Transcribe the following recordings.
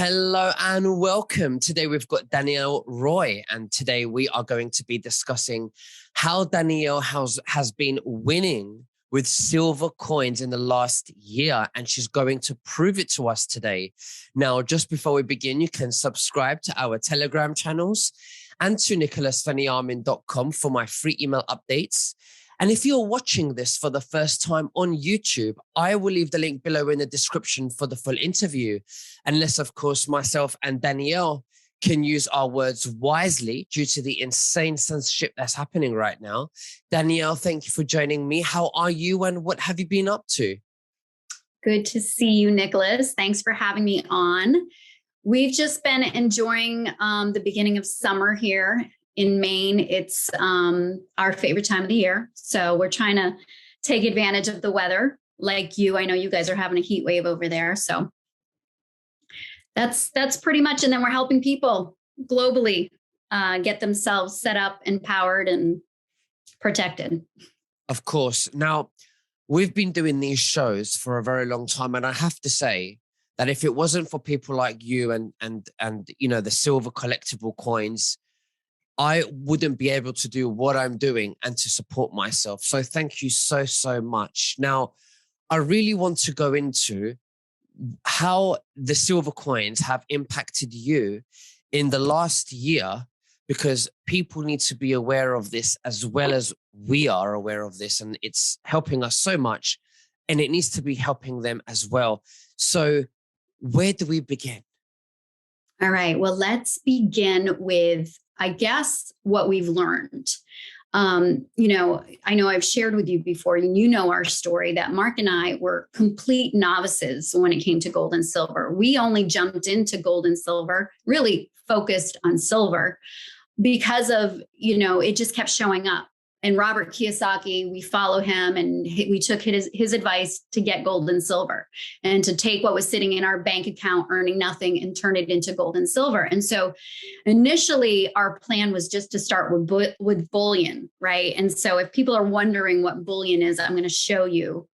Hello and welcome. Today we've got Danielle Roy, and today we are going to be discussing how Danielle has been winning with silver coins in the last year, and she's going to prove it to us today. Now, just before we begin, you can subscribe to our Telegram channels and to nicholasveniamin.com for my free email updates. And if you're watching this for the first time on YouTube, I will leave the link below in the description for the full interview. Unless, of course, myself and Danielle can use our words wisely due to the insane censorship that's happening right now. Danielle, thank you for joining me. How are you and what have you been up to? Good to see you, Nicholas. Thanks for having me on. We've just been enjoying the beginning of summer here in Maine. It's our favorite time of the year. So we're trying to take advantage of the weather like you. I know you guys are having a heat wave over there. So that's pretty much. And then we're helping people globally get themselves set up, empowered, and protected. Of course. Now, we've been doing these shows for a very long time. And I have to say that if it wasn't for people like you and you know, the silver collectible coins, I wouldn't be able to do what I'm doing and to support myself. So thank you so, so much. Now, I really want to go into how the silver coins have impacted you in the last year, because people need to be aware of this as well as we are aware of this. And it's helping us so much, and it needs to be helping them as well. So where do we begin? All right. Well, let's begin with, I guess, what we've learned. I know I've shared with you before, and you know our story, that Mark and I were complete novices when it came to gold and silver. We only jumped into gold and silver, really focused on silver, because of, it just kept showing up. And Robert Kiyosaki, we follow him, and we took his advice to get gold and silver, and to take what was sitting in our bank account earning nothing and turn it into gold and silver. And so initially our plan was just to start with bullion, right? And so if people are wondering what bullion is, I'm going to show you.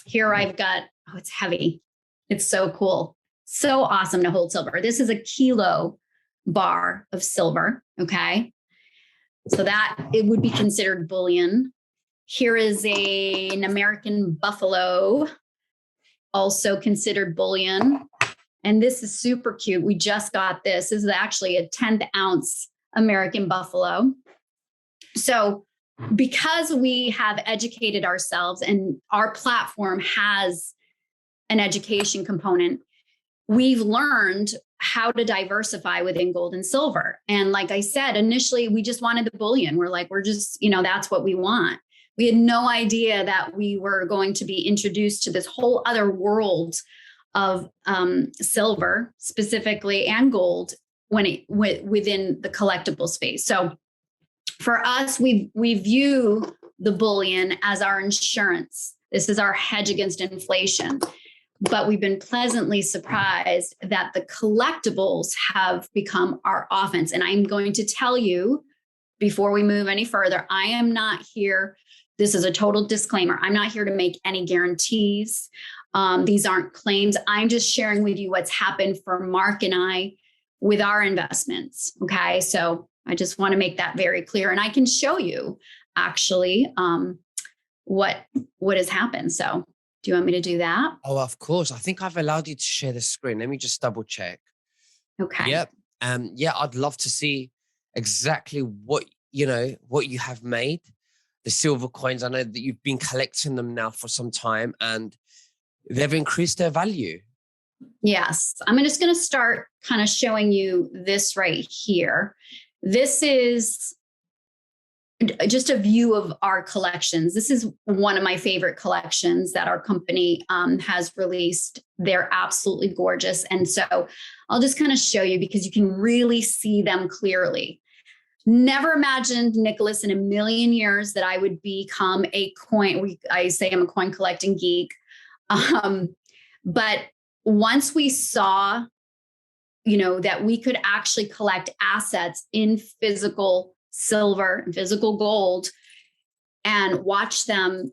Here I've got, it's heavy. It's so cool. So awesome to hold silver. This is a kilo bar of silver. Okay. So that it would be considered bullion. Here is an American buffalo, also considered bullion. And this is super cute. We just got this. This is actually a 10th ounce American buffalo. So because we have educated ourselves and our platform has an education component, we've learned how to diversify within gold and silver. And like I said, initially, we just wanted the bullion. We're just, that's what we want. We had no idea that we were going to be introduced to this whole other world of silver specifically, and gold within the collectible space. So for us, we view the bullion as our insurance. This is our hedge against inflation. But we've been pleasantly surprised that the collectibles have become our offense. And I'm going to tell you, before we move any further, I am not here. This is a total disclaimer. I'm not here to make any guarantees. These aren't claims. I'm just sharing with you what's happened for Mark and I with our investments. Okay. So I just want to make that very clear. And I can show you actually what has happened. So do you want me to do that? Oh, of course. I think I've allowed you to share the screen. Let me just double check. Okay. Yep. Yeah, I'd love to see exactly what you have made. The silver coins. I know that you've been collecting them now for some time, and they've increased their value. Yes. I'm just going to start kind of showing you this right here. This is just a view of our collections. This is one of my favorite collections that our company has released. They're absolutely gorgeous. And so I'll just kind of show you, because you can really see them clearly. Never imagined, Nicholas, in a million years that I would become I say I'm a coin collecting geek. But once we saw, that we could actually collect assets in physical silver and physical gold and watch them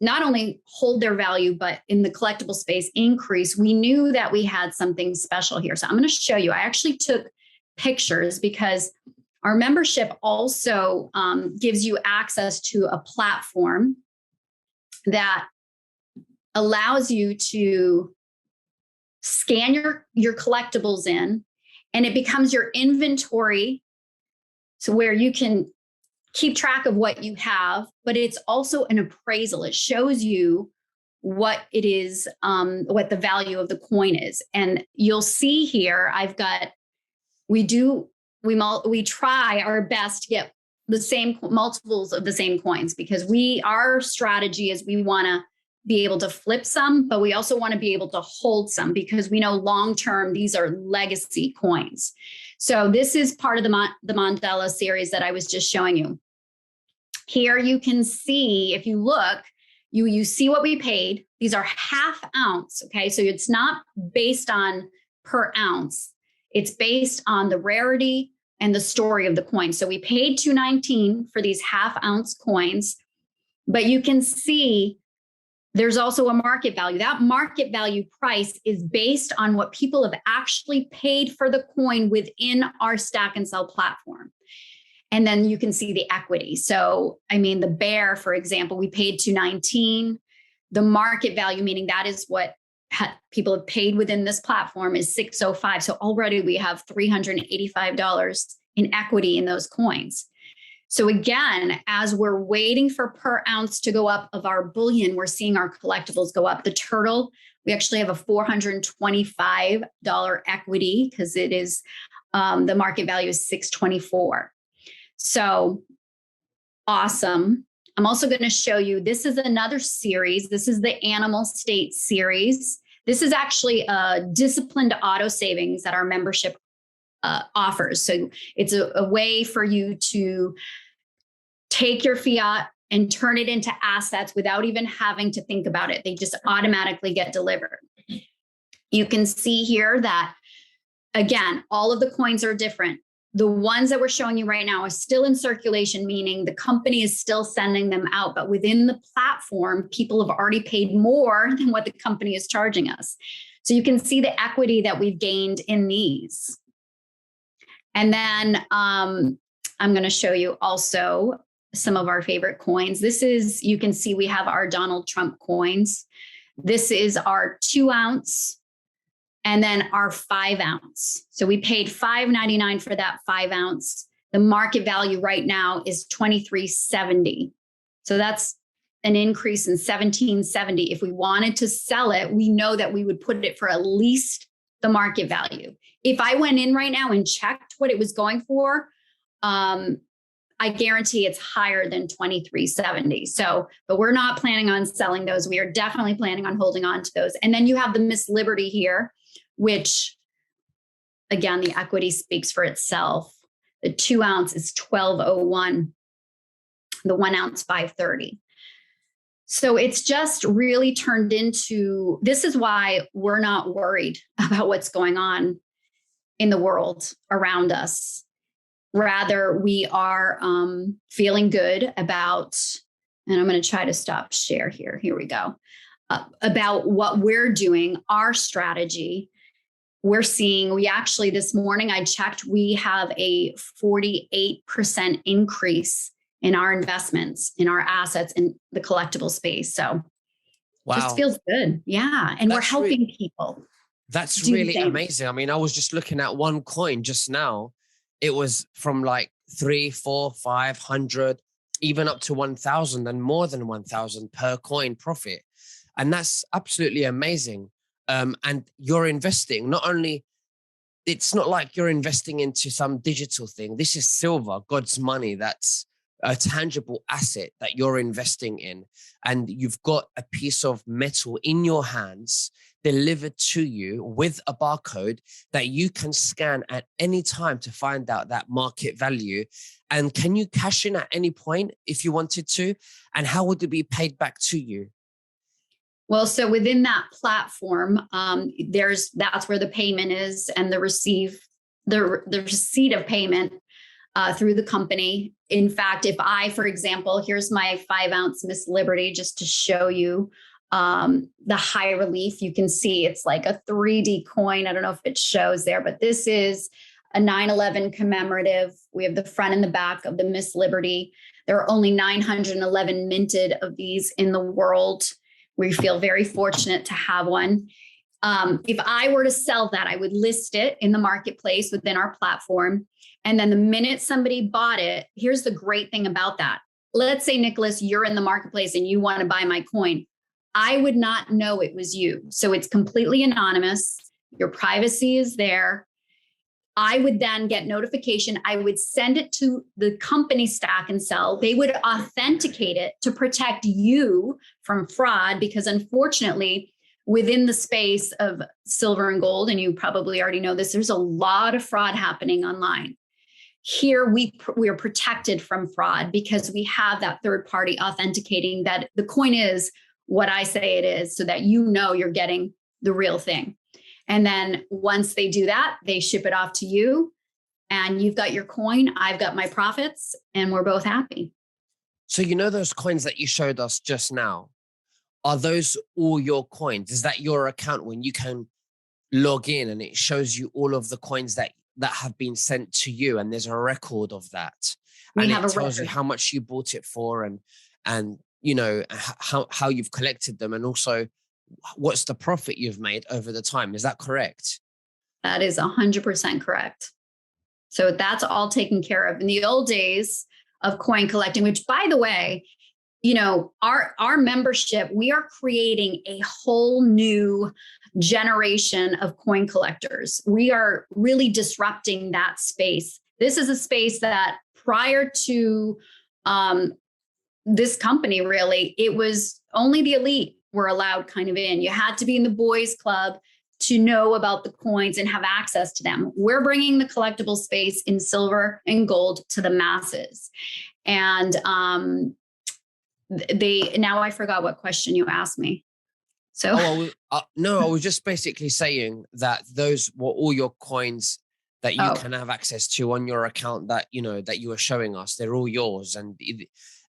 not only hold their value, but in the collectible space increase, we knew that we had something special here. So I'm going to show you. I actually took pictures because our membership also gives you access to a platform that allows you to scan your collectibles in, and it becomes your inventory. So where you can keep track of what you have, but it's also an appraisal. It shows you what it is, what the value of the coin is. And you'll see here, we try our best to get the same multiples of the same coins, because our strategy is we want to be able to flip some, but we also want to be able to hold some, because we know long-term, these are legacy coins. So this is part of the Mandela series that I was just showing you. Here you can see, if you look, you see what we paid. These are half ounce. Okay. So it's not based on per ounce. It's based on the rarity and the story of the coin. So we paid $2.19 for these half ounce coins, but you can see there's also a market value. That market value price is based on what people have actually paid for the coin within our stack and sell platform. And then you can see the equity. So, I mean, the bear, for example, we paid $2.19. The market value, meaning that is what people have paid within this platform, is $6.05. So already we have $385 in equity in those coins. So again, as we're waiting for per ounce to go up of our bullion, we're seeing our collectibles go up. The turtle, we actually have a $425 equity, because it is the market value is $624. So awesome. I'm also going to show you, this is another series. This is the Animal State series. This is actually a disciplined auto savings that our membership offers. So it's a way for you to take your fiat and turn it into assets without even having to think about it. They just automatically get delivered. You can see here that, again, all of the coins are different. The ones that we're showing you right now are still in circulation, meaning the company is still sending them out. But within the platform, people have already paid more than what the company is charging us. So you can see the equity that we've gained in these. And then I'm going to show you also some of our favorite coins. You can see we have our Donald Trump coins. This is our 2 ounce and then our 5 ounce. So we paid $5.99 for that 5 ounce. The market value right now is $23.70. So that's an increase in $17.70. If we wanted to sell it, we know that we would put it for at least the market value. If I went in right now and checked what it was going for, I guarantee it's higher than $23.70. So, but we're not planning on selling those. We are definitely planning on holding on to those. And then you have the Miss Liberty here, which, again, the equity speaks for itself. The 2 ounce is $12.01. The 1 ounce, $5.30. So it's just really turned into, this is why we're not worried about what's going on in the world around us. Rather, we are feeling good about, and I'm going to try to stop share here. Here we go. About what we're doing, our strategy. We're seeing, this morning I checked, we have a 48% increase in our investments, in our assets, in the collectible space. So wow, just feels good. Yeah. And we're helping people. That's really amazing. I mean, I was just looking at one coin just now. It was from like 300, 400, 500, even up to 1,000 and more than 1,000 per coin profit. And that's absolutely amazing. And you're investing, not only, it's not like you're investing into some digital thing. This is silver, God's money. That's a tangible asset that you're investing in. And you've got a piece of metal in your hands delivered to you with a barcode that you can scan at any time to find out that market value. And can you cash in at any point if you wanted to? And how would it be paid back to you? Well, so within that platform, that's where the payment is, and the receipt of payment. through the company. In fact, if I, for example, here's my 5-ounce Miss Liberty, just to show you the high relief. You can see it's like a 3D coin. I don't know if it shows there, but this is a 9/11 commemorative. We have the front and the back of the Miss Liberty. There are only 911 minted of these in the world. We feel very fortunate to have one. If I were to sell that, I would list it in the marketplace within our platform. And then the minute somebody bought it, here's the great thing about that. Let's say, Nicholas, you're in the marketplace and you want to buy my coin. I would not know it was you. So it's completely anonymous. Your privacy is there. I would then get notification. I would send it to the company Stack and Sell. They would authenticate it to protect you from fraud, because unfortunately, within the space of silver and gold, and you probably already know this, there's a lot of fraud happening online. Here, we are protected from fraud because we have that third party authenticating that the coin is what I say it is, so that you know you're getting the real thing. And then once they do that, they ship it off to you and you've got your coin, I've got my profits, and we're both happy. So, you know, those coins that you showed us just now, are those all your coins? Is that your account when you can log in and it shows you all of the coins that have been sent to you, and there's a record of that? And it tells you how much you bought it for, and you know, how you've collected them, and also what's the profit you've made over the time. Is that correct? That is 100% correct. So that's all taken care of. In the old days of coin collecting, which, by the way, you know, our membership, we are creating a whole new generation of coin collectors. We are really disrupting that space. This is a space that prior to this company, really, it was only the elite were allowed kind of in. You had to be in the boys club to know about the coins and have access to them. We're bringing the collectible space in silver and gold to the masses. And now I forgot what question you asked me. So no, I was just basically saying that those were all your coins that you can have access to on your account, that, you know, that you were showing us. They're all yours. And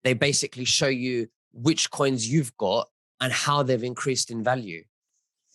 they basically show you which coins you've got and how they've increased in value.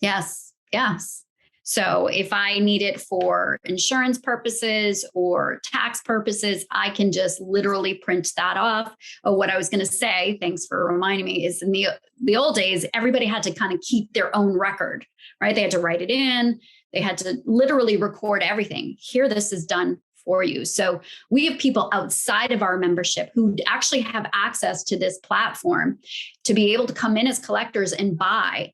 Yes. Yes. So if I need it for insurance purposes or tax purposes, I can just literally print that off. Oh, what I was going to say, thanks for reminding me, is in the old days, everybody had to kind of keep their own record, right? They had to write it in. They had to literally record everything. Here, this is done for you. So we have people outside of our membership who actually have access to this platform to be able to come in as collectors and buy.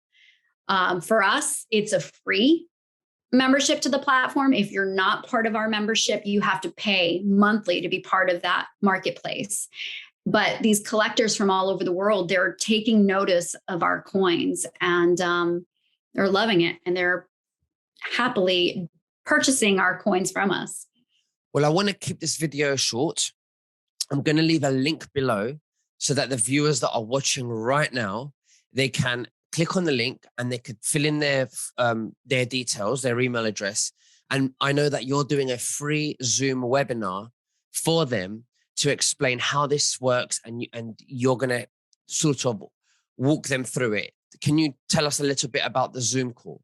For us, it's a free membership to the platform. If you're not part of our membership, you have to pay monthly to be part of that marketplace. But these collectors from all over the world, they're taking notice of our coins, and they're loving it, and they're happily purchasing our coins from us. Well, I want to keep this video short. I'm going to leave a link below so that the viewers that are watching right now, they can click on the link and they could fill in their details, their email address. And I know that you're doing a free Zoom webinar for them to explain how this works, and you're going to sort of walk them through it. Can you tell us a little bit about the Zoom call?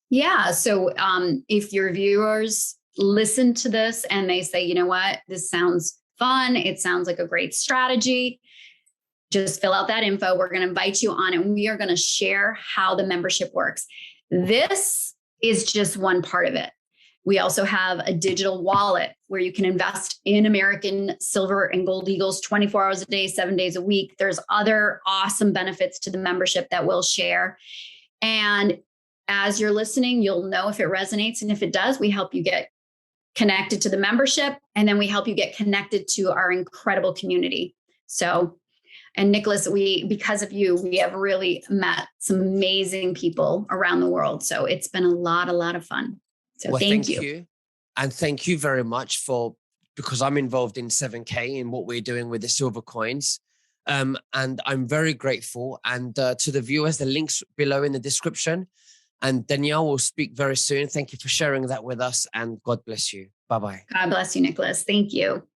Yeah. So if your viewers listen to this and they say, you know what, this sounds fun, it sounds like a great strategy, just fill out that info. We're going to invite you on, and we are going to share how the membership works. This is just one part of it. We also have a digital wallet where you can invest in American silver and gold eagles 24 hours a day, 7 days a week. There's other awesome benefits to the membership that we'll share. And as you're listening, you'll know if it resonates. And if it does, we help you get connected to the membership, and then we help you get connected to our incredible community. So, and Nicholas, because of you, we have really met some amazing people around the world. So it's been a lot of fun. So well, thank you. And thank you very much because I'm involved in 7K in what we're doing with the silver coins. And I'm very grateful. And to the viewers, the links below in the description. And Danielle will speak very soon. Thank you for sharing that with us, and God bless you. Bye-bye. God bless you, Nicholas. Thank you.